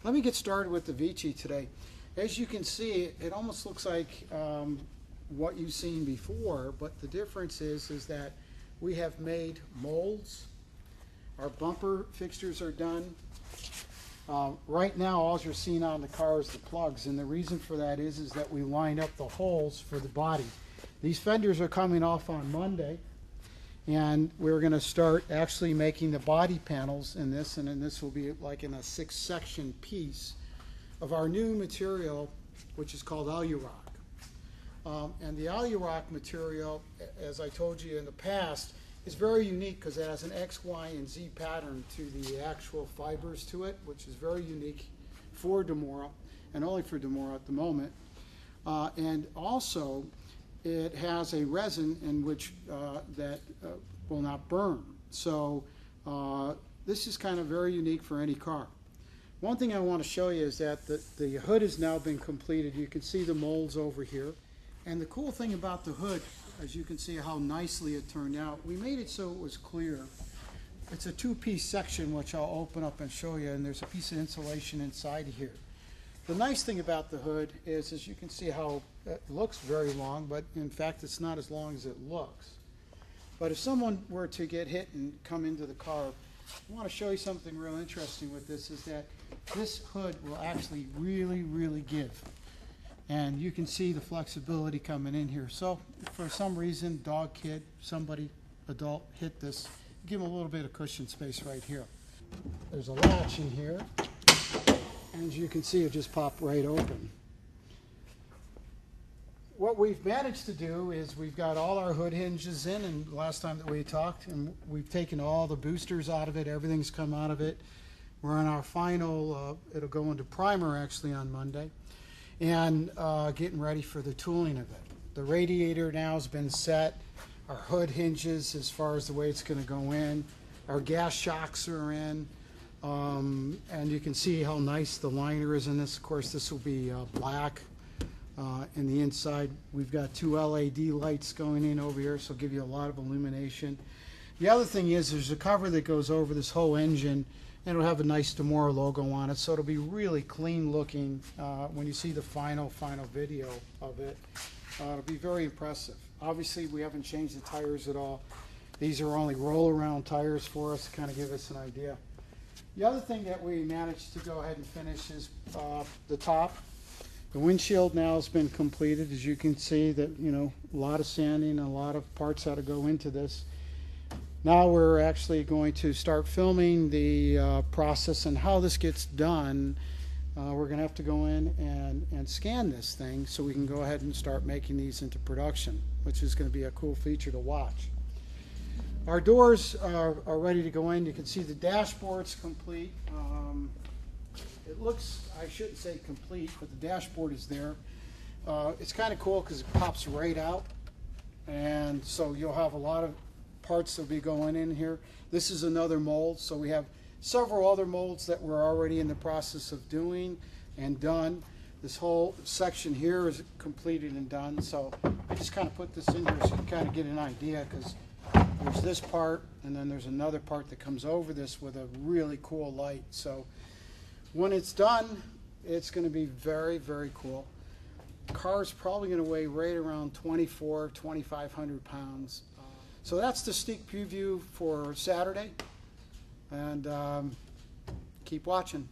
Let me get started with the Vicci today. As you can see, it almost looks like what you've seen before, but the difference is that we have made molds. Our bumper fixtures are done. Right now, all you're seeing on the car is the plugs, and the reason for that is that we lined up the holes for the body. These fenders are coming off on Monday, and we're going to start actually making the body panels in this, and then this will be like in a 6-section piece of our new material, which is called Alu-Rock. And the Alu-Rock material, as I told you in the past, is very unique because it has an X, Y, and Z pattern to the actual fibers to it, which is very unique for DiMora, and only for DiMora at the moment. And also, it has a resin in which that will not burn. So this is kind of very unique for any car. One thing I want to show you is that the hood has now been completed. You can see the molds over here. And the cool thing about the hood, as you can see how nicely it turned out, we made it so it was clear. It's a 2-piece section which I'll open up and show you, and there's a piece of insulation inside here. The nice thing about the hood is, as you can see how it looks very long, but in fact it's not as long as it looks. But if someone were to get hit and come into the car, I want to show you something real interesting with this, is that this hood will actually really give. And you can see the flexibility coming in here. So if for some reason, dog, kid, somebody, adult, hit this, give them a little bit of cushion space right here. There's a latch in here. And as you can see, it just popped right open. What we've managed to do is we've got all our hood hinges in, and last time that we talked, and we've taken all the boosters out of it, everything's come out of it. We're on our final, it'll go into primer actually on Monday, and getting ready for the tooling of it. The radiator now has been set, our hood hinges as far as the way it's going to go in, our gas shocks are in. And you can see how nice the liner is in this. Of course, this will be black. In the inside, we've got 2 LED lights going in over here, so give you a lot of illumination. The other thing is there's a cover that goes over this whole engine, and it'll have a nice DiMora logo on it, so it'll be really clean looking when you see the final video of it. It'll be very impressive. Obviously, we haven't changed the tires at all. These are only roll-around tires for us to kind of give us an idea. The other thing that we managed to go ahead and finish is the top. The windshield now has been completed. As you can see, that a lot of sanding and a lot of parts had to go into this. Now we're actually going to start filming the process and how this gets done. We're going to have to go in and scan this thing so we can go ahead and start making these into production, which is going to be a cool feature to watch. Our doors are ready to go in. You can see the dashboard's complete. It looks, I shouldn't say complete, but the dashboard is there. It's kind of cool because it pops right out. And so you'll have a lot of parts that will be going in here. This is another mold. So we have several other molds that we're already in the process of doing and done. This whole section here is completed and done. So I just kind of put this in here so you can kind of get an idea, because there's this part, and then there's another part that comes over this with a really cool light. So when it's done, it's going to be very cool. The car is probably going to weigh right around 2,500 pounds. So that's the sneak preview for Saturday, and keep watching.